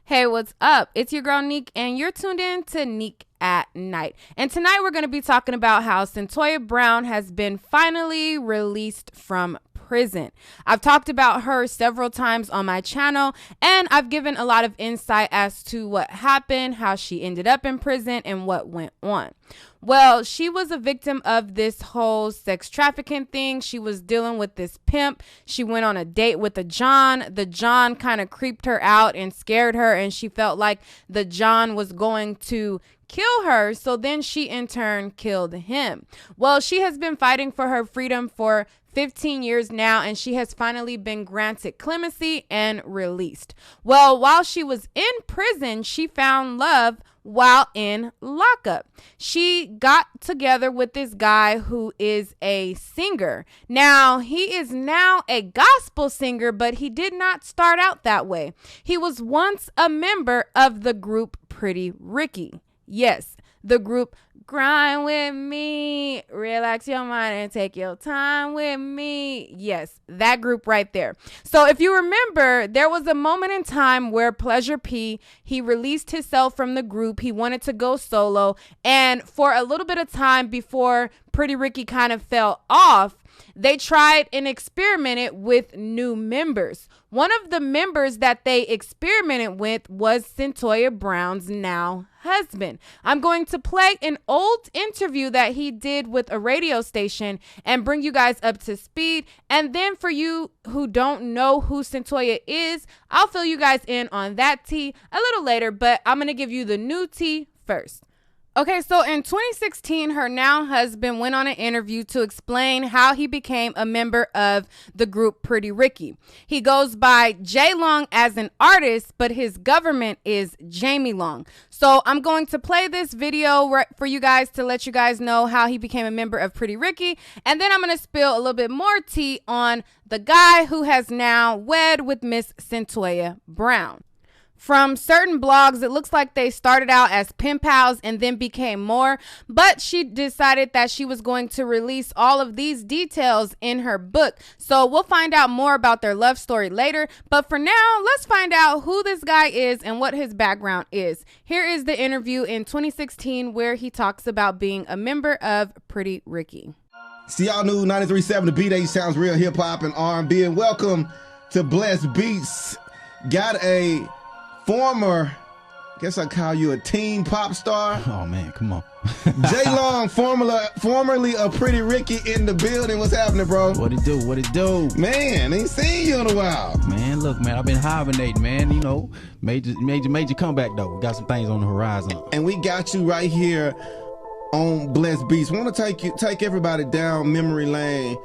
Hey, what's up? It's your girl Neek, and you're tuned in to Neek at Night. And tonight we're going to be talking about how Cyntoia Brown has been finally released from prison. I've talked about her several times on my channel, and I've given a lot of insight as to what happened, how she ended up in prison, and what went on. Well, she was a victim of this whole sex trafficking thing. She was dealing with this pimp. She went on a date with a John. The John kind of creeped her out and scared her, and she felt like the John was going to kill her. So then she in turn killed him. Well, she has been fighting for her freedom for 15 years now, and she has finally been granted clemency and released. Well, while she was in prison, she found love while in lockup. She got together with this guy who is a singer. Now, he is now a gospel singer, but he did not start out that way. He was once a member of the group Pretty Ricky. Yes, the group Grind With Me, Relax Your Mind and Take Your Time With Me. Yes, that group right there. So if you remember, there was a moment in time where Pleasure P, he released himself from the group. He wanted to go solo. And for a little bit of time before Pretty Ricky kind of fell off, they tried and experimented with new members. One of the members that they experimented with was Cyntoia Brown's now husband. I'm going to play an old interview that he did with a radio station and bring you guys up to speed. And then for you who don't know who Cyntoia is, I'll fill you guys in on that tea a little later, but I'm going to give you the new tea first. Okay, so in 2016, her now husband went on an interview to explain how he became a member of the group Pretty Ricky. He goes by J Long as an artist, but his government is Jamie Long. So I'm going to play this video for you guys to let you guys know how he became a member of Pretty Ricky. And then I'm going to spill a little bit more tea on the guy who has now wed with Miss Cyntoia Brown. From certain blogs, it looks like they started out as pen pals and then became more, but she decided that she was going to release all of these details in her book. So we'll find out more about their love story later. But for now, let's find out who this guy is and what his background is. Here is the interview in 2016 where he talks about being a member of Pretty Ricky. See, y'all knew 93.7 The Beat Age sounds real hip hop and R&B, and welcome to Blessed Beats. Got a former, guess I call you a teen pop star. Oh man, come on. J Long, formerly a Pretty Ricky in the building. What's happening, bro? What it do? What it do? Man, ain't seen you in a while. Man, look, man, I've been hibernating, man. You know, major comeback though. We got some things on the horizon. And we got you right here on Blessed Beats. Want to take everybody down memory lane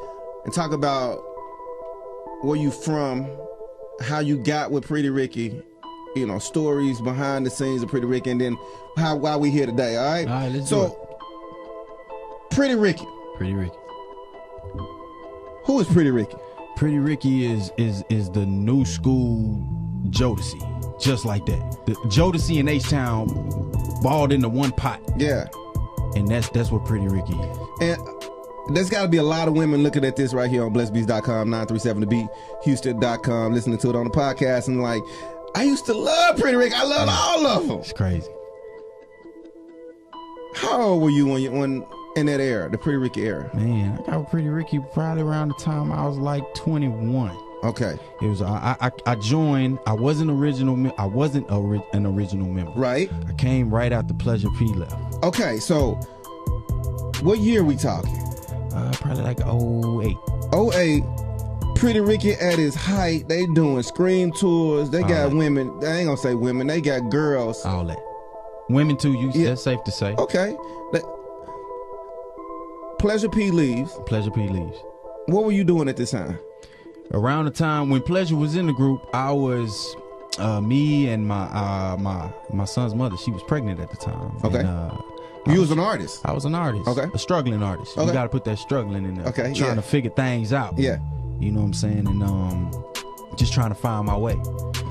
and talk about where you from, how you got with Pretty Ricky. You know, stories behind the scenes of Pretty Ricky, and then why we here today, all right? All right, let's do it. Pretty Ricky. Pretty Ricky. Who is Pretty Ricky? Pretty Ricky is the new school Jodeci, just like that. The Jodeci and H-Town balled into one pot. Yeah. And that's what Pretty Ricky is. And there's got to be a lot of women looking at this right here on blessedbeats.com, 937thebeat, Houston.com, listening to it on the podcast, and like, I used to love Pretty Ricky. I love all of them. It's crazy. How old were you when in that era, the Pretty Ricky era? Man, I got with Pretty Ricky probably around the time I was like 21. Okay. It was I joined. I wasn't an original member. Right. I came right after Pleasure P left. Okay, so what year we talking? Probably like 08. 08. Pretty Ricky at his height, they doing scream tours. They got women. I ain't gonna say women. They got girls. All that. Women too. That's safe to say. Okay. Pleasure P leaves. Pleasure P leaves. What were you doing at this time? Around the time when Pleasure was in the group, I was me and my son's mother. She was pregnant at the time. Okay. And, you was an artist. I was an artist. Okay. A struggling artist. Okay. You got to put that struggling in there. Okay. Trying to figure things out. Yeah. You know what I'm saying? And just trying to find my way.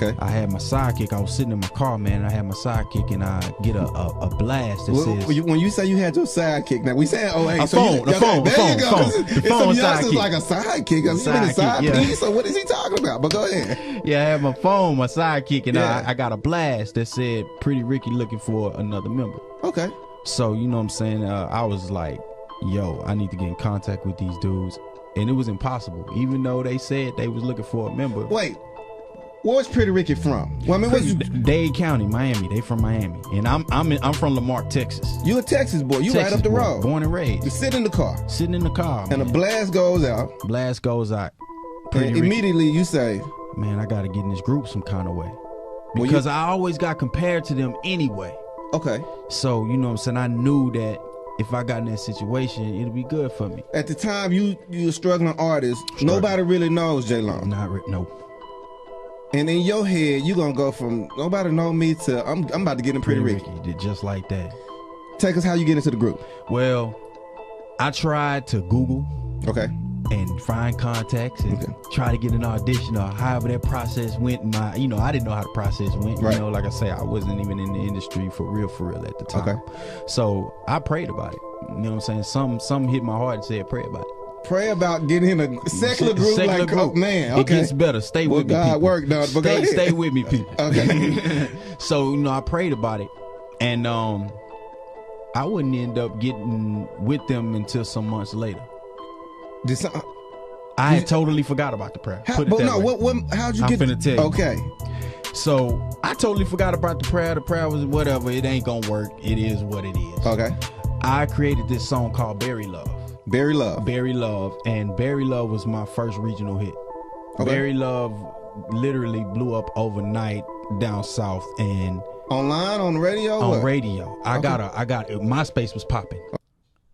Okay. I had my sidekick. I was sitting in my car, man, and I had my sidekick, and I get a blast that says... When you say you had your sidekick, now we saying, oh, hey, a so phone, you, the phone, there phone, you go. phone. The phone sidekick. Like a sidekick. A side piece. So what is he talking about? But go ahead. Yeah, I had my phone, my sidekick, and Yeah. I got a blast that said, Pretty Ricky looking for another member. Okay. So, you know what I'm saying? I was like, yo, I need to get in contact with these dudes. And it was impossible, even though they said they was looking for a member. Wait. Where's Pretty Ricky from? Well, I mean, what's Dade County, Miami. They from Miami, and I'm from Lamarck, Texas. You a Texas boy? You Texas right up the boy, road. born and raised. You sit in the car, Sitting in the car, and a blast goes out. Blast goes out. And immediately you say, "Man, I got to get in this group some kind of way," because I always got compared to them anyway. Okay. So you know what I'm saying. I knew that if I got in that situation, it'd be good for me. At the time, you a struggling artist. Nobody really knows J-Long. No. And in your head, you gonna go from nobody know me to I'm about to get in Pretty Ricky. Did just like that. Take us how you get into the group. Well, I tried to Google Okay. and find contacts and try to get an audition or however that process went. I didn't know how the process went. Right. You know, like I say, I wasn't even in the industry for real at the time. Okay. So I prayed about it. You know what I'm saying? Some hit my heart and said, pray about it. Pray about getting in a secular group. Oh man, okay. It gets better. Stay with me, people. God worked out, but stay with me, people. Okay. So, I prayed about it, and I wouldn't end up getting with them until some months later. I had totally forgot about the prayer. How'd you get? I'm finna tell you. Okay. So I totally forgot about the prayer. The prayer was whatever. It ain't gonna work. It is what it is. Okay. I created this song called Berry Love. Berry Love, and Berry Love was my first regional hit. Okay. Berry Love literally blew up overnight down south and online on the radio. On radio, I got MySpace was popping.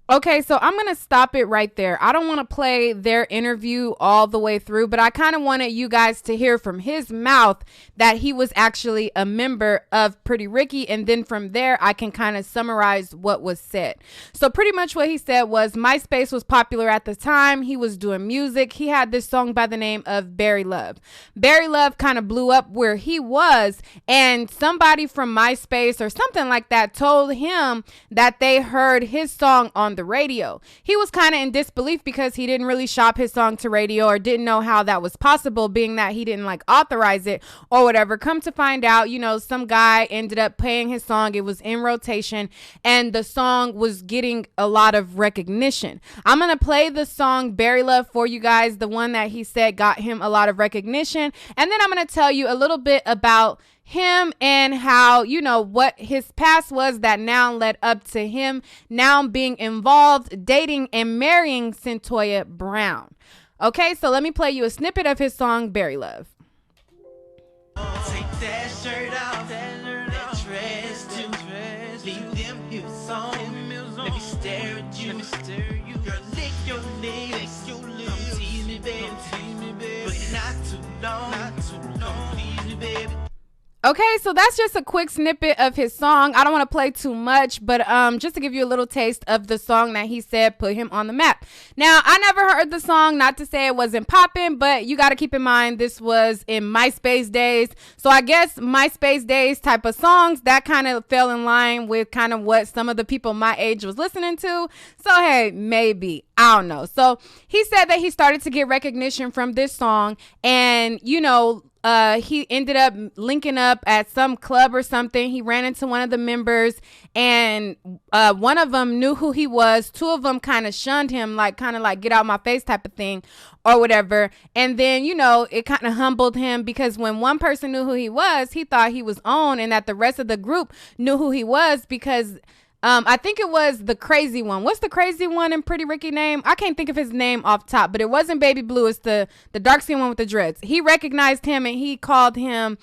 Okay, so I'm going to stop it right there. I don't want to play their interview all the way through, but I kind of wanted you guys to hear from his mouth that he was actually a member of Pretty Ricky, and then from there, I can kind of summarize what was said. So pretty much what he said was MySpace was popular at the time. He was doing music. He had this song by the name of Berry Love. Berry Love kind of blew up where he was, and somebody from MySpace or something like that told him that they heard his song on the radio. He was kind of in disbelief because he didn't really shop his song to radio or didn't know how that was possible, being that he didn't authorize it or whatever. Come to find out, some guy ended up playing his song. It was in rotation and the song was getting a lot of recognition. I'm going to play the song Berry Love for you guys, the one that he said got him a lot of recognition. And then I'm going to tell you a little bit about him and how, what his past was that now led up to him now being involved, dating and marrying Cyntoia Brown. Okay, so let me play you a snippet of his song, Berry Love. Take that shirt off, that dress too, leave them hips on, let me stare at you, girl, lick your lips, come tease me, baby, but not too long, please me, baby. Okay, so that's just a quick snippet of his song. I don't want to play too much, but just to give you a little taste of the song that he said put him on the map. Now, I never heard the song, not to say it wasn't popping, but you got to keep in mind this was in MySpace days. So I guess MySpace days type of songs, that kind of fell in line with kind of what some of the people my age was listening to. So, hey, maybe. I don't know. So he said that he started to get recognition from this song and, he ended up linking up at some club or something. He ran into one of the members and one of them knew who he was. Two of them kind of shunned him, kind of get out my face type of thing or whatever. And then, it kind of humbled him because when one person knew who he was, he thought he was on and that the rest of the group knew who he was because I think it was the crazy one. What's the crazy one in Pretty Ricky name? I can't think of his name off top, but it wasn't Baby Blue. It's the dark skin one with the dreads. He recognized him and he called him,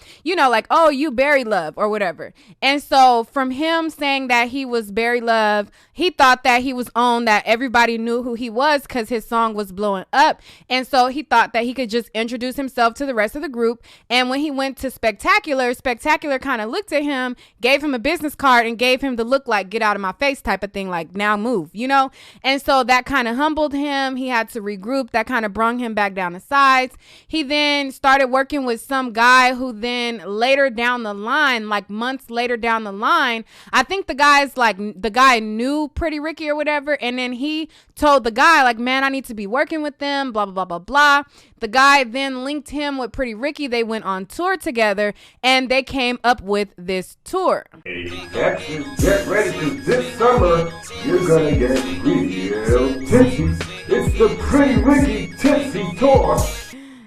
oh, you Berry Love or whatever. And so from him saying that he was Berry Love, he thought that he was on, that everybody knew who he was because his song was blowing up. And so he thought that he could just introduce himself to the rest of the group. And when he went to Spectacular kind of looked at him, gave him a business card and gave him the look like, get out out of my face type of thing, like now move, you know? And so that kind of humbled him. He had to regroup. That kind of brung him back down the sides. He then started working with some guy who then later down the line, like months later down the line, I think the guy knew Pretty Ricky or whatever. And then he told the guy like, man, I need to be working with them, blah, blah, blah, blah, blah. The guy then linked him with Pretty Ricky. They went on tour together and they came up with this tour. Hey, Texas, get ready because this summer you're gonna get real tipsy. It's the Pretty Ricky Tipsy Tour.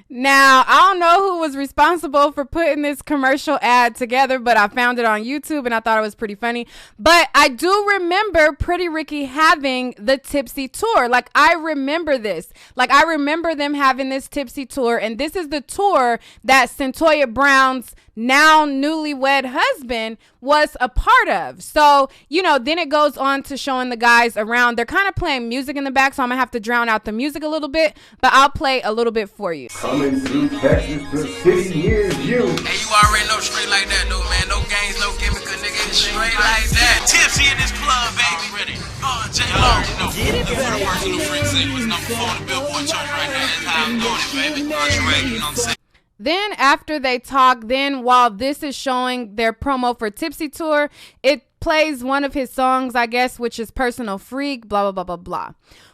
Now, I don't know who was responsible for putting this commercial ad together, but I found it on YouTube and I thought it was pretty funny. But I do remember Pretty Ricky having the Tipsy Tour. Like, I remember this. Like, I remember them having this Tipsy Tour, and this is the tour that Cyntoia Brown's now newlywed husband was a part of. So, you know, then it goes on to showing the guys around. They're kind of playing music in the back, so I'm gonna have to drown out the music a little bit, but I'll play a little bit for you. Coming through Texas, the city near you. Hey, you already know straight like that, though, man. No games, no gimmicks, nigga. It's straight like that. Tipsy in this club, baby. Ready. J Long, you know. The words of the freak say was number 4 on the Billboard chart right now. That's how I'm doing it, baby. Entree, you know what I'm saying? Then after they talk, then while this is showing their promo for Tipsy Tour, it plays one of his songs, I guess, which is Personal Freak, blah, blah, blah, blah, blah.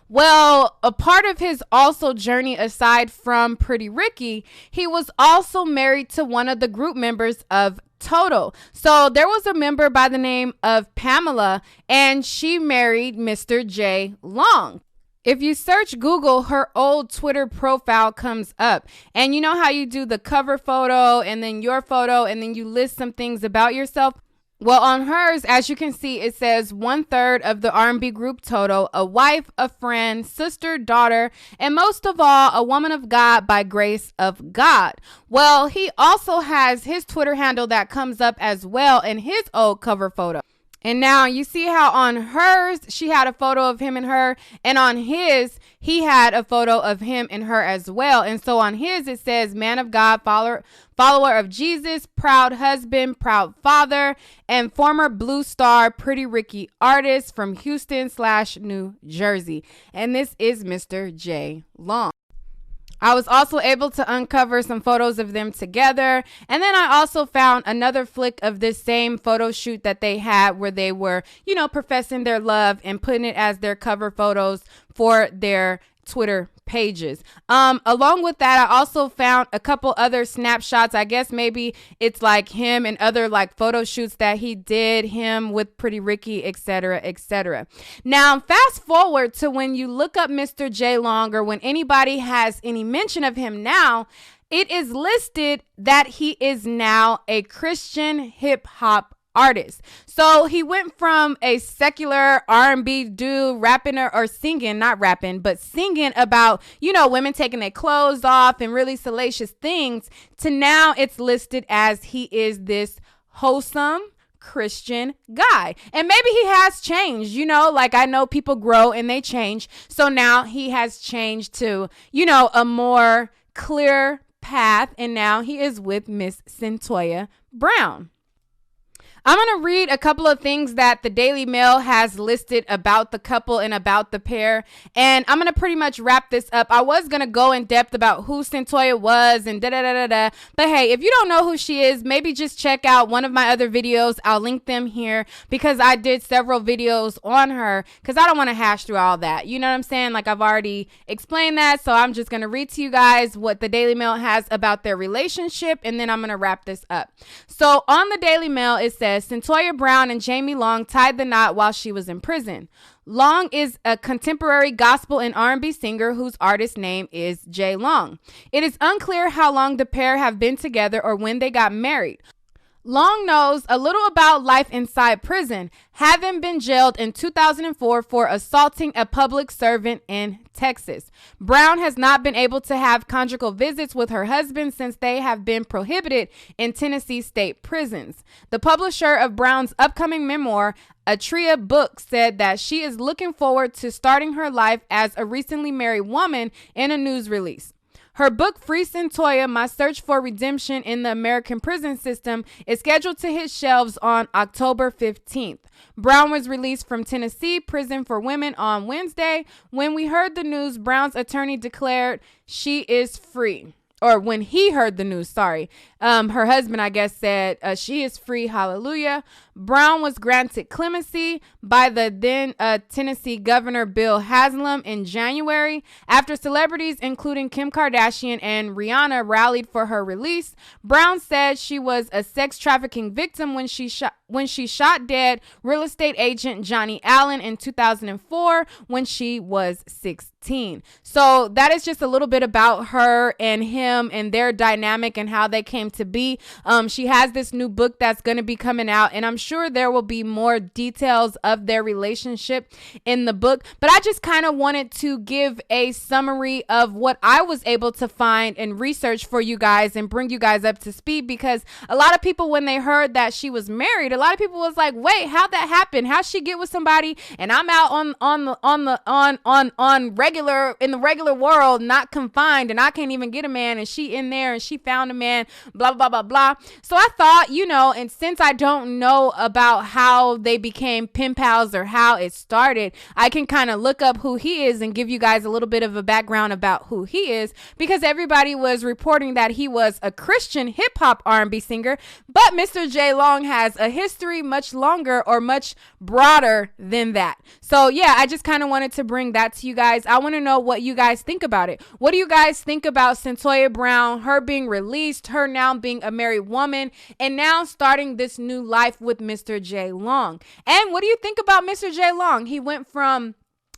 Well, a part of his also journey aside from Pretty Ricky, he was also married to one of the group members of Toto. So there was a member by the name of Pamela, and she married Mr. J Long. If you search Google, her old Twitter profile comes up. And you know how you do the cover photo and then your photo and then you list some things about yourself? Well, on hers, as you can see, it says 1/3 of the R&B group Toto, a wife, a friend, sister, daughter, and most of all, a woman of God by grace of God. Well, he also has his Twitter handle that comes up as well in his old cover photo. And now you see how on hers, she had a photo of him and her, and on his, he had a photo of him and her as well. And so on his, it says, man of God, follower of Jesus, proud husband, proud father, and former Blue Star Pretty Ricky artist from Houston/New Jersey. And this is Mr. J Long. I was also able to uncover some photos of them together. And then I also found another flick of this same photo shoot that they had where they were, you know, professing their love and putting it as their cover photos for their Twitter pages. Along with that, I also found a couple other snapshots. I guess maybe it's like him and other like photo shoots that he did, him with Pretty Ricky, etc., etc. Now, fast forward to when you look up Mr. J Long, or when anybody has any mention of him now, it is listed that he is now a Christian hip hop artist. So he went from a secular R&B dude rapping or singing, not rapping, but singing about, you know, women taking their clothes off and really salacious things, to now it's listed as he is this wholesome Christian guy. And maybe he has changed, you know, like I know people grow and they change. So now he has changed to, you know, a more clear path. And now he is with Miss Cyntoia Brown. I'm going to read a couple of things that the Daily Mail has listed about the couple and about the pair, and I'm going to pretty much wrap this up. I was going to go in depth about who Cyntoia was and da-da-da-da-da, but hey, if you don't know who she is, maybe just check out one of my other videos. I'll link them here because I did several videos on her because I don't want to hash through all that. You know what I'm saying? Like, I've already explained that, so I'm just going to read to you guys what the Daily Mail has about their relationship, and then I'm going to wrap this up. So on the Daily Mail, it says, Cyntoia Brown and Jamie Long tied the knot while she was in prison. Long is a contemporary gospel and R&B singer whose artist name is J Long. It is unclear how long the pair have been together or when they got married. Long knows a little about life inside prison, having been jailed in 2004 for assaulting a public servant in Texas. Brown has not been able to have conjugal visits with her husband since they have been prohibited in Tennessee state prisons. The publisher of Brown's upcoming memoir, Atria Books, said that she is looking forward to starting her life as a recently married woman in a news release. Her book, Free Cyntoia, My Search for Redemption in the American Prison System, is scheduled to hit shelves on October 15th. Brown was released from Tennessee Prison for Women on Wednesday. When we heard the news, Brown's attorney declared she is free. Or when he heard the news, sorry. Her husband, I guess, said she is free, hallelujah. Brown was granted clemency by the then Tennessee Governor Bill Haslam in January. After celebrities, including Kim Kardashian and Rihanna, rallied for her release, Brown said she was a sex trafficking victim when she shot dead real estate agent Johnny Allen in 2004 when she was 16. So that is just a little bit about her and him and their dynamic and how they came to be. She has this new book that's going to be coming out, and I'm sure there will be more details of their relationship in the book, but I just kind of wanted to give a summary of what I was able to find and research for you guys and bring you guys up to speed, because a lot of people, when they heard that she was married, a lot of people was like, wait, how'd that happen? How'd she get with somebody and I'm out on regular, in the regular world, not confined, and I can't even get a man, and she in there and she found a man, blah blah blah blah. So I thought, and since I don't know about how they became pen pals or how it started, I can kind of look up who he is and give you guys a little bit of a background about who he is, because everybody was reporting that he was a Christian hip-hop R&B singer, but Mr. J. Long has a history much longer or much broader than that. So yeah, I just kind of wanted to bring that to you guys. I want to know what you guys think about it. What do you guys think about Cyntoia Brown, her being released, her now being a married woman, and now starting this new life with Mr. J. Long? And what do you think about Mr. J. Long? He went from,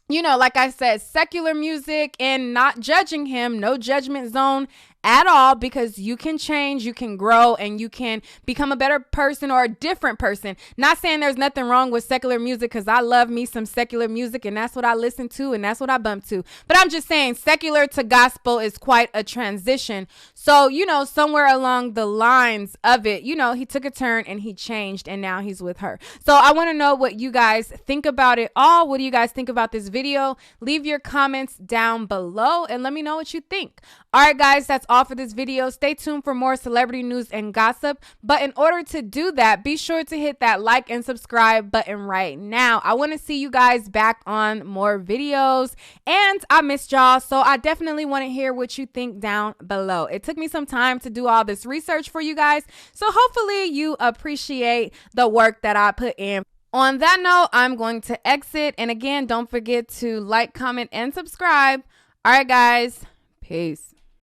like I said, secular music, and not judging him, no judgment zone at all, because you can change, you can grow, and you can become a better person or a different person. Not saying there's nothing wrong with secular music, because I love me some secular music, and that's what I listen to, and that's what I bump to. But I'm just saying, secular to gospel is quite a transition. So, somewhere along the lines of it, he took a turn and he changed, and now he's with her. So I want to know what you guys think about it all. What do you guys think about this video? Leave your comments down below and let me know what you think. All right, guys, that's all for this video. Stay tuned for more celebrity news and gossip. But in order to do that, be sure to hit that like and subscribe button right now. I want to see you guys back on more videos, and I missed y'all, so I definitely want to hear what you think down below. It took me some time to do all this research for you guys, so hopefully you appreciate the work that I put in. On that note, I'm going to exit, and again, don't forget to like, comment, and subscribe. All right, guys, peace.